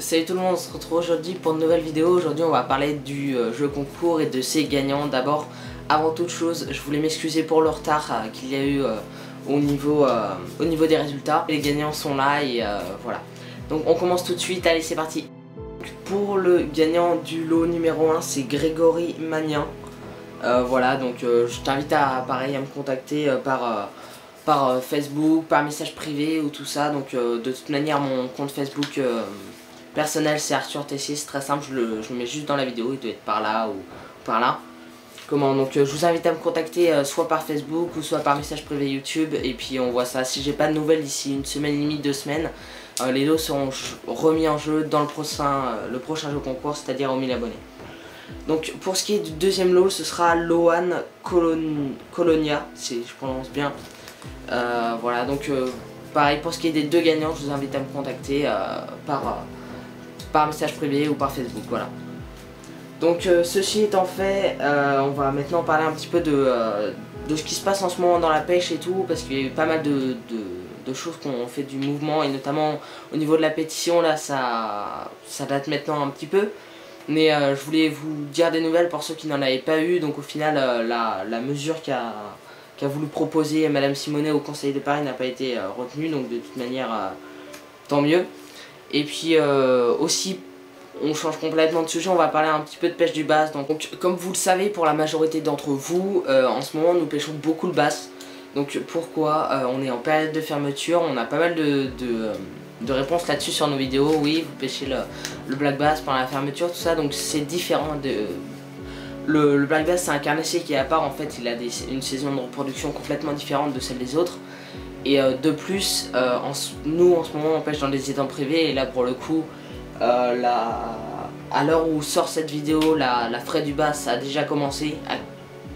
Salut tout le monde, on se retrouve aujourd'hui pour une nouvelle vidéo. Aujourd'hui on va parler du jeu concours et de ses gagnants. D'abord, avant toute chose, je voulais m'excuser pour le retard qu'il y a eu au niveau des résultats. Les gagnants sont là et voilà. Donc on commence tout de suite, allez c'est parti. Pour le gagnant du lot numéro 1, c'est Grégory Magnin. Voilà, donc je t'invite à me contacter par Facebook, par message privé ou tout ça. Donc de toute manière mon compte Facebook personnel c'est Arthur Tessier, c'est très simple, je le mets juste dans la vidéo, il doit être par là ou par là. Comment, donc je vous invite à me contacter soit par Facebook ou soit par message privé YouTube et puis on voit ça. Si j'ai pas de nouvelles d'ici une semaine, limite 2 semaines, les lots seront remis en jeu dans le prochain jeu concours, c'est-à-dire aux 1000 abonnés. Donc pour ce qui est du deuxième lot, ce sera Lohan Colonia, si je prononce bien. Voilà, donc pareil pour ce qui est des deux gagnants, je vous invite à me contacter par message privé ou par Facebook, voilà. Donc ceci étant fait, on va maintenant parler un petit peu de ce qui se passe en ce moment dans la pêche et tout, parce qu'il y a eu pas mal de choses qu'on fait du mouvement, et notamment au niveau de la pétition, là ça date maintenant un petit peu. Mais je voulais vous dire des nouvelles pour ceux qui n'en avaient pas eu. Donc au final la mesure qu'a voulu proposer Madame Simonet au Conseil de Paris n'a pas été retenue, donc de toute manière tant mieux. Et puis aussi on change complètement de sujet, on va parler un petit peu de pêche du bass. Donc comme vous le savez, pour la majorité d'entre vous, en ce moment nous pêchons beaucoup le bass. Donc pourquoi on est en période de fermeture, on a pas mal de réponses là-dessus sur nos vidéos. Oui, vous pêchez le black bass pendant la fermeture, tout ça, donc c'est différent de... Le black bass c'est un carnassier qui est à part, en fait il a une saison de reproduction complètement différente de celle des autres. Et de plus, nous en ce moment on pêche dans des étangs privés, et là pour le coup, à l'heure où sort cette vidéo, la fraie du bass a déjà commencé, a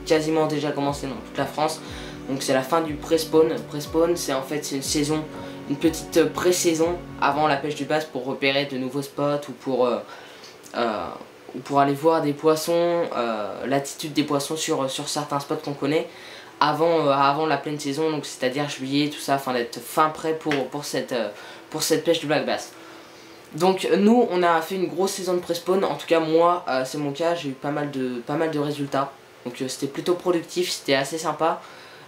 quasiment déjà commencé dans toute la France. Donc c'est la fin du pré-spawn. Pré-spawn c'est en fait une saison, une petite pré-saison avant la pêche du bass pour repérer de nouveaux spots ou pour aller voir des poissons, l'attitude des poissons sur certains spots qu'on connaît avant la pleine saison, donc c'est-à-dire juillet, tout ça, afin d'être fin prêt pour cette pêche du black bass. Donc nous on a fait une grosse saison de pré-spawn, en tout cas moi c'est mon cas, j'ai eu pas mal de résultats. Donc c'était plutôt productif, c'était assez sympa.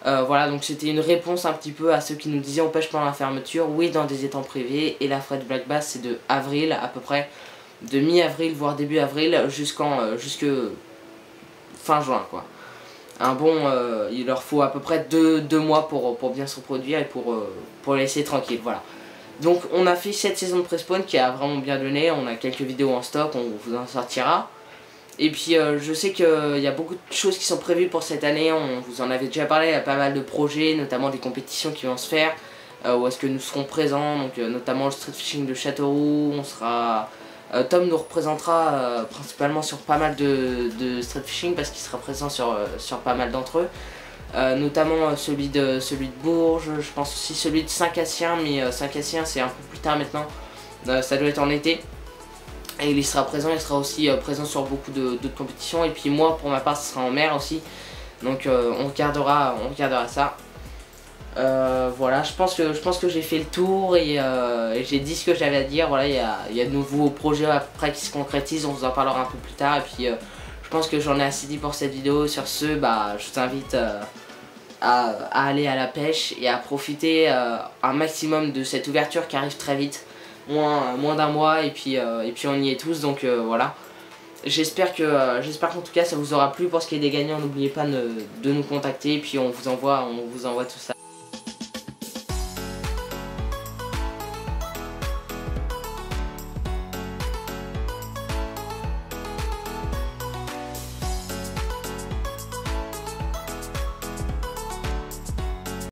Voilà, donc c'était une réponse un petit peu à ceux qui nous disaient on pêche pendant la fermeture. Oui, dans des étangs privés, et la fraie du black bass c'est de avril à peu près, de mi-avril voire début avril jusque fin juin quoi. Il leur faut à peu près 2 mois pour bien se reproduire et pour les laisser tranquilles, voilà. Donc on a fait cette saison de pré-spawn qui a vraiment bien donné, on a quelques vidéos en stock, on vous en sortira. Et puis je sais qu'il y a beaucoup de choses qui sont prévues pour cette année, on vous en avait déjà parlé, il y a pas mal de projets, notamment des compétitions qui vont se faire, où est-ce que nous serons présents, donc notamment le street fishing de Châteauroux, Tom nous représentera principalement sur pas mal de street fishing parce qu'il sera présent sur pas mal d'entre eux. Notamment celui de Bourges, je pense aussi celui de Saint-Cassien, mais Saint-Cassien c'est un peu plus tard maintenant, ça doit être en été. Et il y sera présent, il sera aussi présent sur beaucoup d'autres compétitions. Et puis moi pour ma part ce sera en mer aussi, donc on regardera ça. Voilà, je pense que j'ai fait le tour et j'ai dit ce que j'avais à dire. Voilà, il y a de nouveaux projets après qui se concrétisent, on vous en parlera un peu plus tard. Et puis je pense que j'en ai assez dit pour cette vidéo. Sur ce, je vous invite à aller à la pêche et à profiter un maximum de cette ouverture qui arrive très vite, moins d'un mois, et puis on y est tous, donc voilà. J'espère qu'en tout cas ça vous aura plu. Pour ce qui est des gagnants, n'oubliez pas de nous contacter, et puis on vous envoie tout ça.